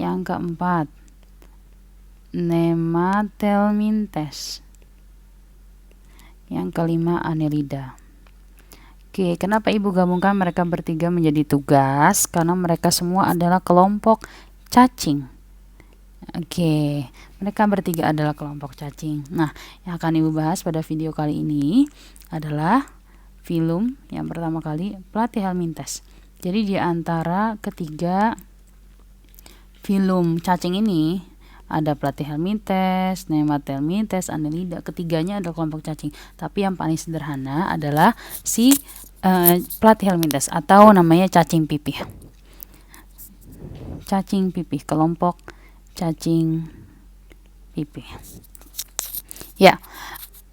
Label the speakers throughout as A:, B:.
A: Yang keempat, Nematelmintes. Yang kelima, Annelida. Oke, kenapa Ibu gabungkan mereka bertiga menjadi tugas? Karena mereka semua adalah kelompok cacing. Oke, mereka bertiga adalah kelompok cacing. Nah, yang akan Ibu bahas pada video kali ini adalah filum yang pertama kali, Platyhelminthes. Jadi di antara ketiga filum cacing ini ada Platyhelminthes, Nematelmintes, Annelida. Ketiganya adalah kelompok cacing. Tapi yang paling sederhana adalah si Platyhelminthes atau namanya cacing pipih. Cacing pipih, kelompok cacing pipih. Ya,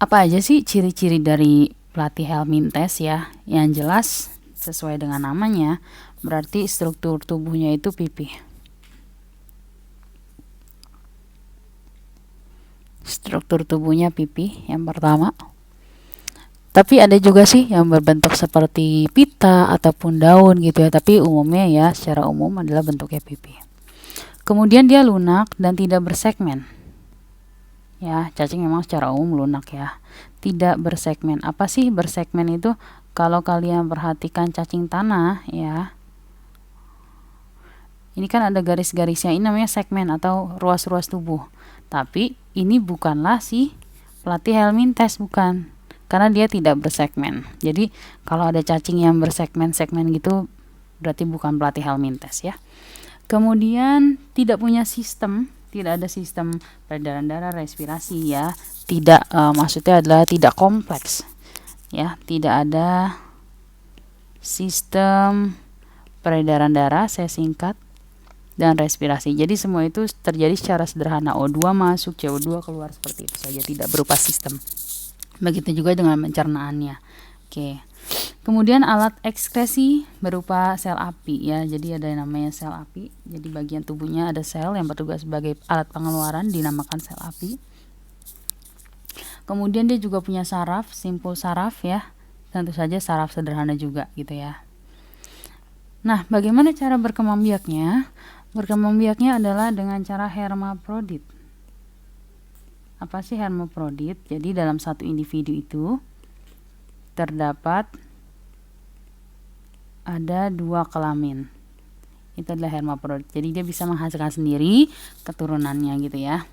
A: apa aja sih ciri-ciri dari Platyhelminthes ya? Yang jelas sesuai dengan namanya, berarti struktur tubuhnya itu pipih. Struktur tubuhnya pipih yang pertama. Tapi ada juga sih yang berbentuk seperti pita ataupun daun gitu ya, tapi umumnya ya secara umum adalah bentuknya pipih. Kemudian dia lunak dan tidak bersegmen. Ya, cacing memang secara umum lunak ya. Tidak bersegmen. Apa sih bersegmen itu? Kalau kalian perhatikan cacing tanah ya, ini kan ada garis-garisnya, ini namanya segmen atau ruas-ruas tubuh. Tapi ini bukanlah si Platyhelminthes, bukan. Karena dia tidak bersegmen. Jadi kalau ada cacing yang bersegmen-segmen gitu berarti bukan Platyhelminthes ya. Kemudian tidak punya sistem, tidak ada sistem peredaran darah, respirasi ya. Tidak maksudnya adalah tidak kompleks. Ya, tidak ada sistem peredaran darah, saya singkat, dan respirasi. Jadi semua itu terjadi secara sederhana. O2 masuk, CO2 keluar, seperti itu saja, tidak berupa sistem. Begitu juga dengan pencernaannya. Oke. Kemudian alat ekskresi berupa sel api ya. Jadi ada yang namanya sel api. Jadi bagian tubuhnya ada sel yang bertugas sebagai alat pengeluaran, dinamakan sel api. Kemudian dia juga punya saraf, simpul saraf ya. Tentu saja saraf sederhana juga gitu ya. Nah, bagaimana cara berkembang biaknya? Berkembang biaknya adalah dengan cara hermaprodit. Apa sih hermaprodit? Jadi dalam satu individu itu terdapat ada 2 kelamin. Itu adalah hermaprodit. Jadi dia bisa menghasilkan sendiri keturunannya gitu ya.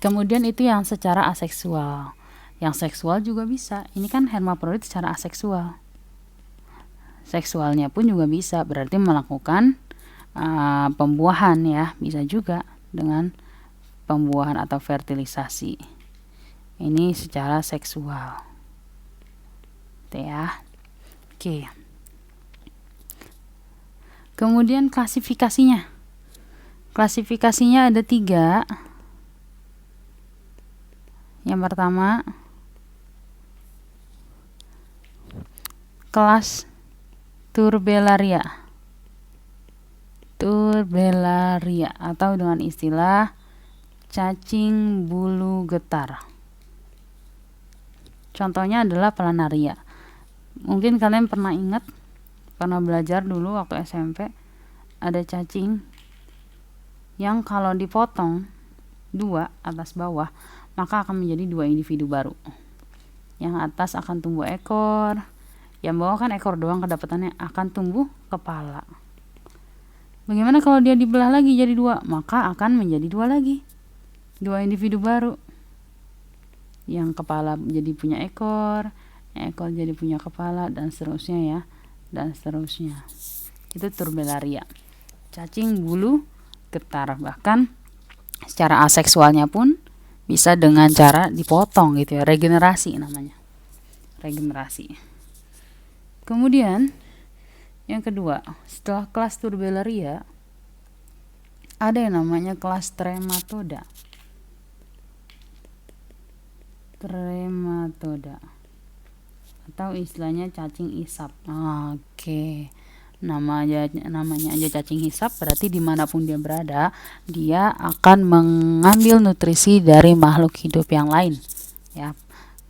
A: Kemudian itu yang secara aseksual. Yang seksual juga bisa. Ini kan hermaprodit secara aseksual. Seksualnya pun juga bisa, berarti melakukan pembuahan ya, bisa juga dengan pembuahan atau fertilisasi. Ini secara seksual. Itu ya. Oke. Kemudian klasifikasinya. Klasifikasinya ada 3. Yang pertama, kelas Turbellaria. Turbellaria atau dengan istilah cacing bulu getar. Contohnya adalah planaria. Mungkin kalian pernah ingat, pernah belajar dulu waktu SMP, ada cacing yang kalau dipotong 2 atas bawah, maka akan menjadi 2 individu baru. Yang atas akan tumbuh ekor, yang bawah kan ekor doang kedapatannya, akan tumbuh kepala. Bagaimana kalau dia dibelah lagi jadi 2? Maka akan menjadi 2 lagi. 2 individu baru. Yang kepala jadi punya ekor jadi punya kepala, dan seterusnya ya, dan seterusnya. Itu Turbellaria, cacing bulu getar. Bahkan secara aseksualnya pun bisa dengan cara dipotong gitu ya, regenerasi namanya, regenerasi. Kemudian yang kedua, setelah kelas Turbellaria ada yang namanya kelas Trematoda. Trematoda atau istilahnya cacing hisap. Oke. Namanya aja cacing hisap, berarti dimanapun dia berada, dia akan mengambil nutrisi dari makhluk hidup yang lain ya.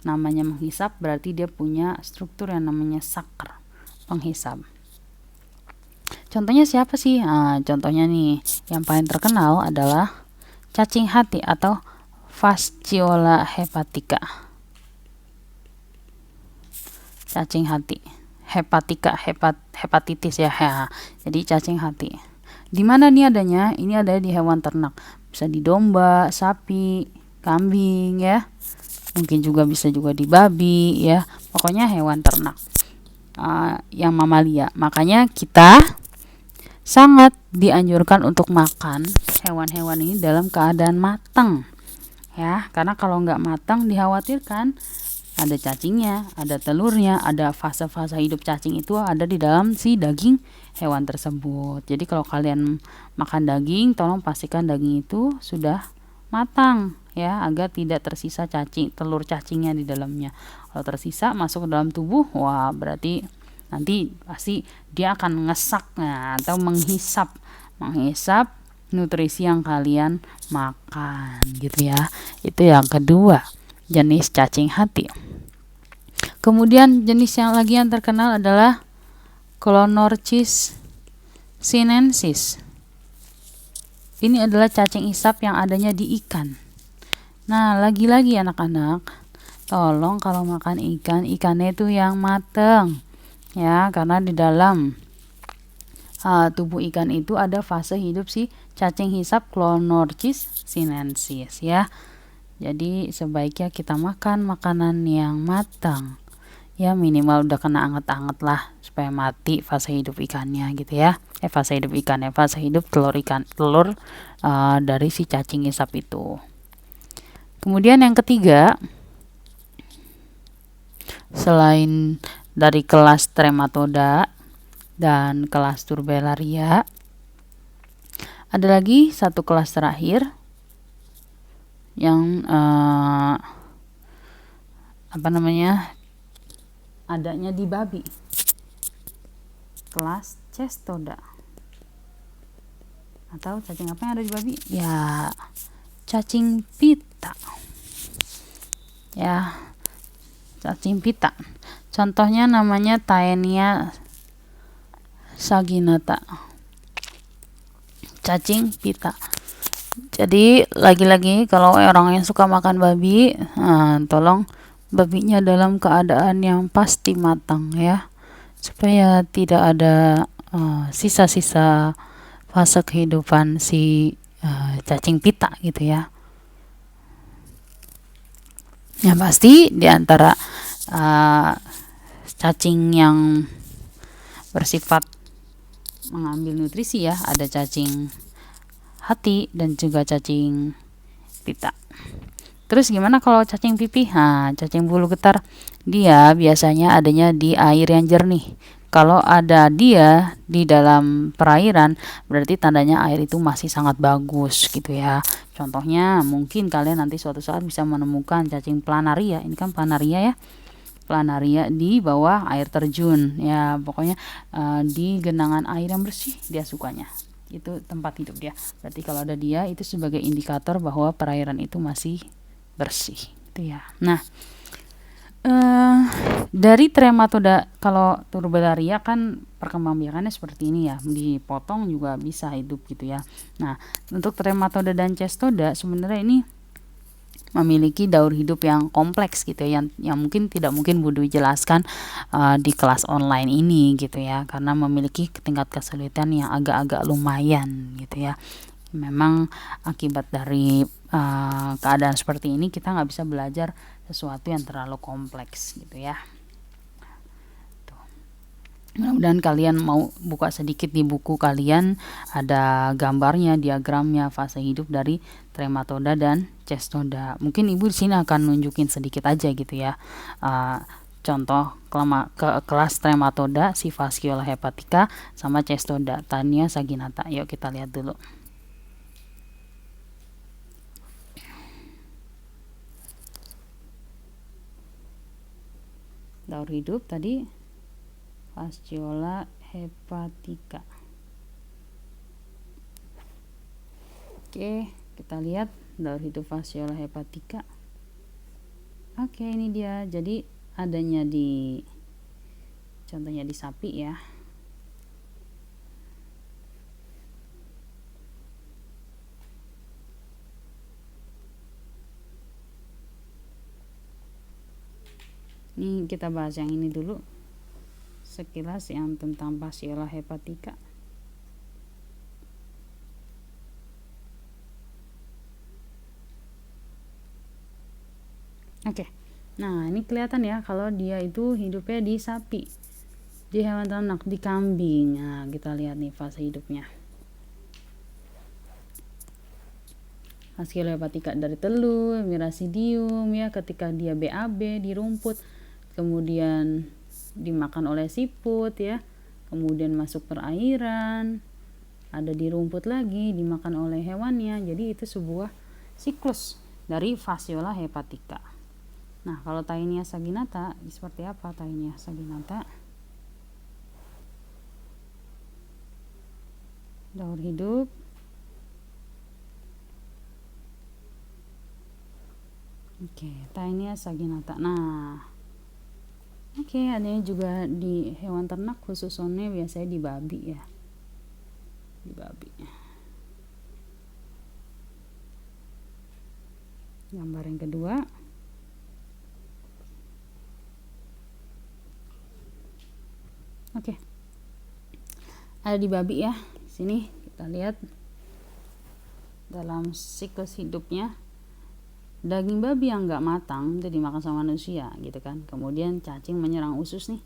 A: Namanya menghisap berarti dia punya struktur yang namanya sakar, penghisap. Contohnya siapa sih? Nah, contohnya nih, yang paling terkenal adalah cacing hati atau Fasciola hepatica. Cacing hati. Hepatica, hepatitis ya. Jadi cacing hati. Di mana nih adanya? Ini ada di hewan ternak. Bisa di domba, sapi, kambing ya. Mungkin bisa juga di babi ya. Pokoknya hewan ternak. Yang mamalia. Makanya kita sangat dianjurkan untuk makan hewan-hewan ini dalam keadaan matang ya, karena kalau nggak matang dikhawatirkan ada cacingnya, ada telurnya, ada fase-fase hidup cacing itu ada di dalam si daging hewan tersebut. Jadi kalau kalian makan daging, tolong pastikan daging itu sudah matang ya, agar tidak tersisa telur cacingnya di dalamnya. Kalau tersisa masuk ke dalam tubuh, wah berarti nanti pasti dia akan ngesaknya atau menghisap nutrisi yang kalian makan gitu ya. Itu yang kedua, jenis cacing hati. Kemudian jenis yang lagi yang terkenal adalah Clonorchis sinensis. Ini adalah cacing hisap yang adanya di ikan. Nah, lagi-lagi anak-anak, tolong kalau makan ikan, ikannya itu yang mateng ya, karena di dalam tubuh ikan itu ada fase hidup si cacing hisap Clonorchis sinensis ya. Jadi sebaiknya kita makan makanan yang matang ya, minimal udah kena anget-anget lah supaya mati fase hidup ikannya gitu ya. Fase hidup telur dari si cacing hisap itu. Kemudian yang ketiga, selain dari kelas Trematoda dan kelas Turbellaria, ada lagi satu kelas terakhir yang adanya di babi, kelas Cestoda. Atau cacing apa yang ada di babi? Ya, cacing pita ya, cacing pita. Contohnya namanya Taenia saginata, cacing pita. Jadi lagi-lagi kalau orang yang suka makan babi, tolong babinya dalam keadaan yang pasti matang ya, supaya tidak ada sisa-sisa fase kehidupan si cacing pita gitu ya. Yang pasti diantara cacing yang bersifat mengambil nutrisi ya, ada cacing hati dan juga cacing pita. Terus gimana kalau cacing pipih? Nah, cacing bulu getar, dia biasanya adanya di air yang jernih. Kalau ada dia di dalam perairan, berarti tandanya air itu masih sangat bagus gitu ya. Contohnya mungkin kalian nanti suatu saat bisa menemukan cacing planaria. Ini kan planaria ya. Planaria di bawah air terjun ya, pokoknya di genangan air yang bersih dia sukanya. Itu tempat hidup dia. Berarti kalau ada dia itu sebagai indikator bahwa perairan itu masih bersih itu ya. Nah, dari Trematoda, kalau Turbellaria kan perkembangbiakannya seperti ini ya, dipotong juga bisa hidup gitu ya. Nah, untuk Trematoda dan Cestoda sebenarnya ini memiliki daur hidup yang kompleks gitu ya, yang mungkin tidak mungkin Bu Dwi jelaskan di kelas online ini gitu ya, karena memiliki tingkat kesulitan yang agak-agak lumayan gitu ya. Memang akibat dari keadaan seperti ini kita nggak bisa belajar sesuatu yang terlalu kompleks gitu ya. Mudah-mudahan kalian mau buka sedikit di buku kalian, ada gambarnya, diagramnya fase hidup dari Trematoda dan Cestoda. Mungkin Ibu di sini akan nunjukin sedikit aja gitu ya. Contoh kelas Trematoda si Fasciola hepatica sama Cestoda Taenia saginata. Yuk kita lihat dulu. Daur hidup tadi Fasciola hepatica. Oke, kita lihat daur hidup Fasciola hepatica. Oke, ini dia. Jadi adanya di contohnya di sapi ya. Ini kita bahas yang ini dulu, sekilas yang tentang Fasciola hepatica. Oke. Nah, ini kelihatan ya kalau dia itu hidupnya di sapi, di hewan ternak, di kambing. Nah, kita lihat nih fase hidupnya. Fasciola hepatica dari telur, Miracidium ya ketika dia BAB di rumput, kemudian dimakan oleh siput ya, kemudian masuk perairan, ada di rumput lagi, dimakan oleh hewannya. Jadi itu sebuah siklus dari Fasciola hepatica. Nah, kalau Taenia saginata seperti apa Taenia saginata? Daur hidup. Oke, Taenia saginata. Nah, oke, adanya juga di hewan ternak, khususnya biasanya di babi ya. Di babi. Gambar yang kedua. Oke. Ada di babi ya. Sini kita lihat dalam siklus hidupnya. Daging babi yang nggak matang itu dimakan sama manusia gitu kan. Kemudian cacing menyerang usus nih,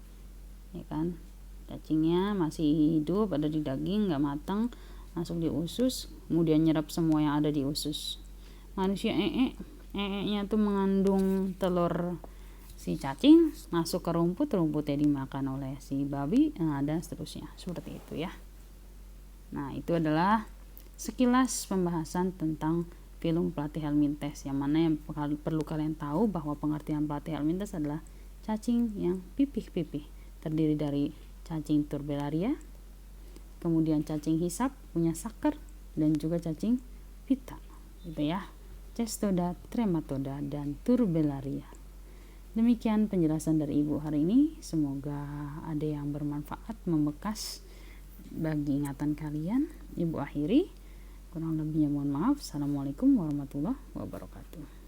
A: ya kan. Cacingnya masih hidup, ada di daging, nggak matang, masuk di usus, kemudian nyerap semua yang ada di usus. Manusia nya tuh mengandung telur si cacing, masuk ke rumput, rumputnya dimakan oleh si babi, dan seterusnya seperti itu ya. Nah, itu adalah sekilas pembahasan tentang filum Platyhelminthes, yang mana yang perlu kalian tahu bahwa pengertian Platyhelminthes adalah cacing yang pipih-pipih, terdiri dari cacing Turbellaria, kemudian cacing hisap punya sakar, dan juga cacing pita gitu ya, Cestoda, Trematoda, dan Turbellaria. Demikian penjelasan dari Ibu hari ini, semoga ada yang bermanfaat, membekas bagi ingatan kalian. Ibu akhiri, kurang lebihnya mohon maaf. Assalamualaikum warahmatullahi wabarakatuh.